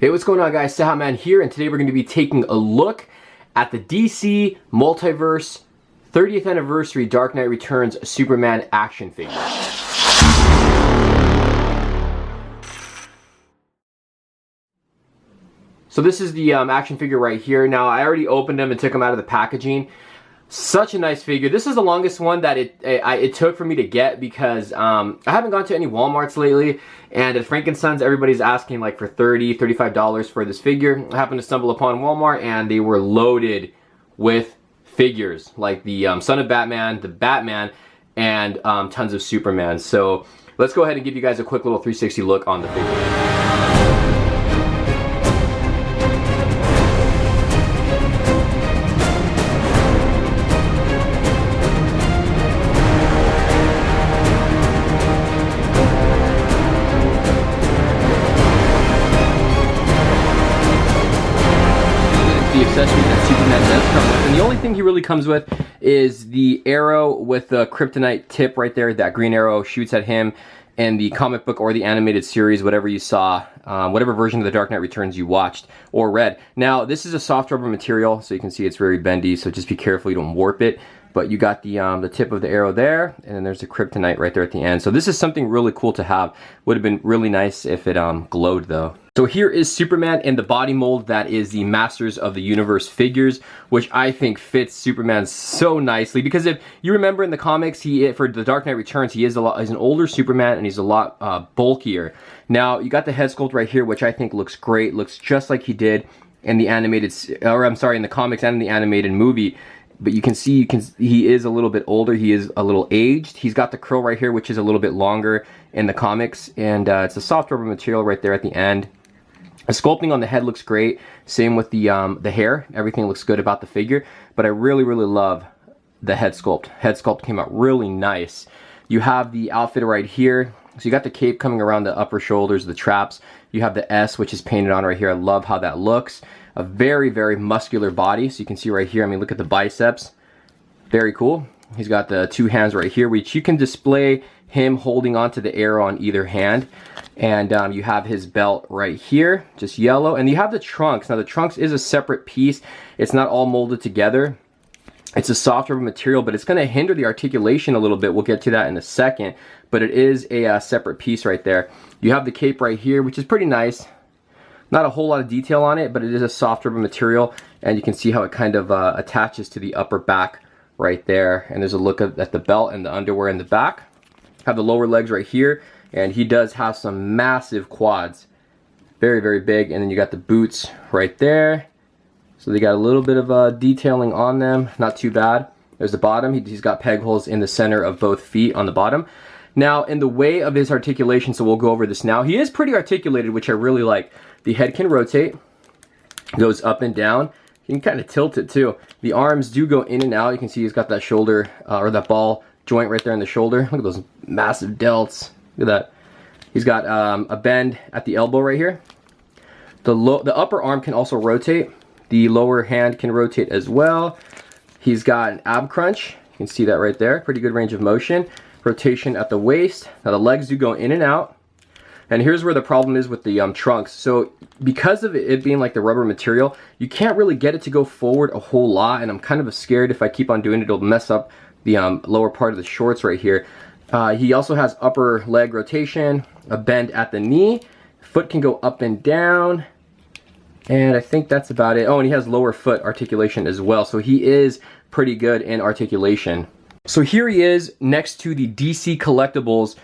Hey, what's going on, guys? Cejaman here, and today we're going to be taking a look at the DC Multiverse 30th Anniversary Dark Knight Returns Superman action figure. So this is the action figure right here. Now, I already opened them and took them out of the packaging. Such a nice figure. This is the longest one that it took for me to get because I haven't gone to any Walmarts lately, and at Frankensons everybody's asking like for $30, $35 for this figure. I happened to stumble upon Walmart and they were loaded with figures like the Son of Batman, the Batman, and tons of Superman. So let's go ahead and give you guys a quick little 360 look on the figure. The accessories that Superman does come with, and the only thing he really comes with is the arrow with the kryptonite tip right there. That green arrow shoots at him in the comic book or the animated series, whatever you saw, whatever version of the Dark Knight Returns you watched or read. Now, this is a soft rubber material, so you can see it's very bendy, so just be careful you don't warp it. But you got the tip of the arrow there, and then there's the kryptonite right there at the end. So this is something really cool to have. Would have been really nice if it glowed though. So here is Superman in the body mold that is the Masters of the Universe figures, which I think fits Superman so nicely. Because if you remember in the comics, for the Dark Knight Returns, he's an older Superman and he's a lot bulkier. Now you got the head sculpt right here, which I think looks great. Looks just like he did in the animated, or I'm sorry, in the comics and in the animated movie. But you can see he is a little bit older. He is a little aged. He's got the curl right here, which is a little bit longer in the comics, and it's a soft rubber material right there at the end. The sculpting on the head looks great. Same with the hair. Everything looks good about the figure. But I really, really love the head sculpt. Head sculpt came out really nice. You have the outfit right here. So you got the cape coming around the upper shoulders, the traps. You have the S, which is painted on right here. I love how that looks. A very, very muscular body. So you can see right here, I mean, look at the biceps. Very cool. He's got the two hands right here, which you can display him holding onto the arrow on either hand. And you have his belt right here, just yellow. And you have the trunks. Now the trunks is a separate piece. It's not all molded together. It's a soft rubber material, but it's going to hinder the articulation a little bit. We'll get to that in a second. But it is a separate piece right there. You have the cape right here, which is pretty nice. Not a whole lot of detail on it, but it is a soft rubber material. And you can see how it kind of attaches to the upper back right there. And there's a look at the belt and the underwear in the back. Have the lower legs right here. And he does have some massive quads. Very, very big. And then you got the boots right there. So they got a little bit of detailing on them. Not too bad. There's the bottom. He's got peg holes in the center of both feet on the bottom. Now, in the way of his articulation, so we'll go over this now. He is pretty articulated, which I really like. The head can rotate. Goes up and down. You can kind of tilt it too. The arms do go in and out. You can see he's got that shoulder, or that ball joint right there in the shoulder. Look at those massive delts. Look at that. He's got a bend at the elbow right here. The upper arm can also rotate. The lower hand can rotate as well. He's got an ab crunch. You can see that right there. Pretty good range of motion. Rotation at the waist. Now the legs do go in and out. And here's where the problem is with the trunks. So because of it being like the rubber material, you can't really get it to go forward a whole lot. And I'm kind of scared if I keep on doing it, it'll mess up the lower part of the shorts right here. He also has upper leg rotation, a bend at the knee. Foot can go up and down. And I think that's about it. Oh, and he has lower foot articulation as well. So he is pretty good in articulation. So here he is next to the DC Collectibles,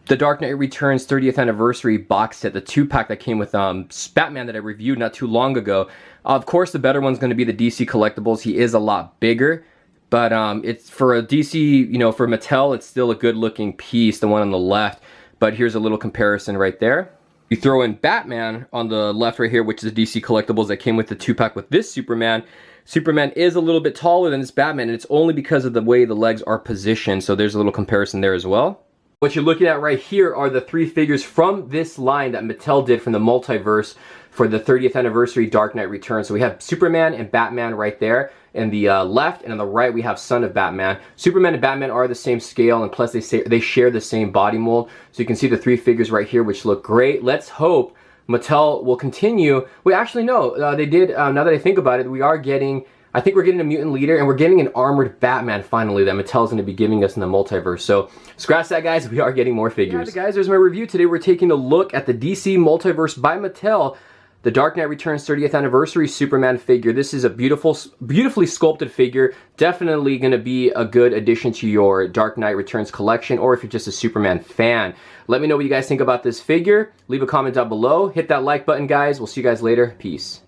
the Dark Knight Returns 30th Anniversary box set, the 2-pack that came with Batman that I reviewed not too long ago. Of course, the better one's going to be the DC Collectibles. He is a lot bigger. But it's for a DC, you know, for Mattel, it's still a good looking piece, the one on the left. But here's a little comparison right there. You throw in Batman on the left right here, which is the DC Collectibles that came with the 2-pack with this Superman. Superman is a little bit taller than this Batman, and it's only because of the way the legs are positioned. So there's a little comparison there as well. What you're looking at right here are the 3 figures from this line that Mattel did from the Multiverse for the 30th Anniversary Dark Knight Returns. So we have Superman and Batman right there in the left, and on the right we have Son of Batman. Superman and Batman are the same scale, and plus they share the same body mold. So you can see the 3 figures right here, which look great. Let's hope Mattel will continue. We actually know they did. Now that I think about it, we are getting. I think we're getting a mutant leader, and we're getting an armored Batman finally that Mattel's going to be giving us in the multiverse. So scratch that, guys. We are getting more figures. Guys, there's my review. Today we're taking a look at the DC Multiverse by Mattel. The Dark Knight Returns 30th Anniversary Superman figure. This is a beautifully sculpted figure. Definitely going to be a good addition to your Dark Knight Returns collection, or if you're just a Superman fan. Let me know what you guys think about this figure. Leave a comment down below. Hit that like button, guys. We'll see you guys later. Peace.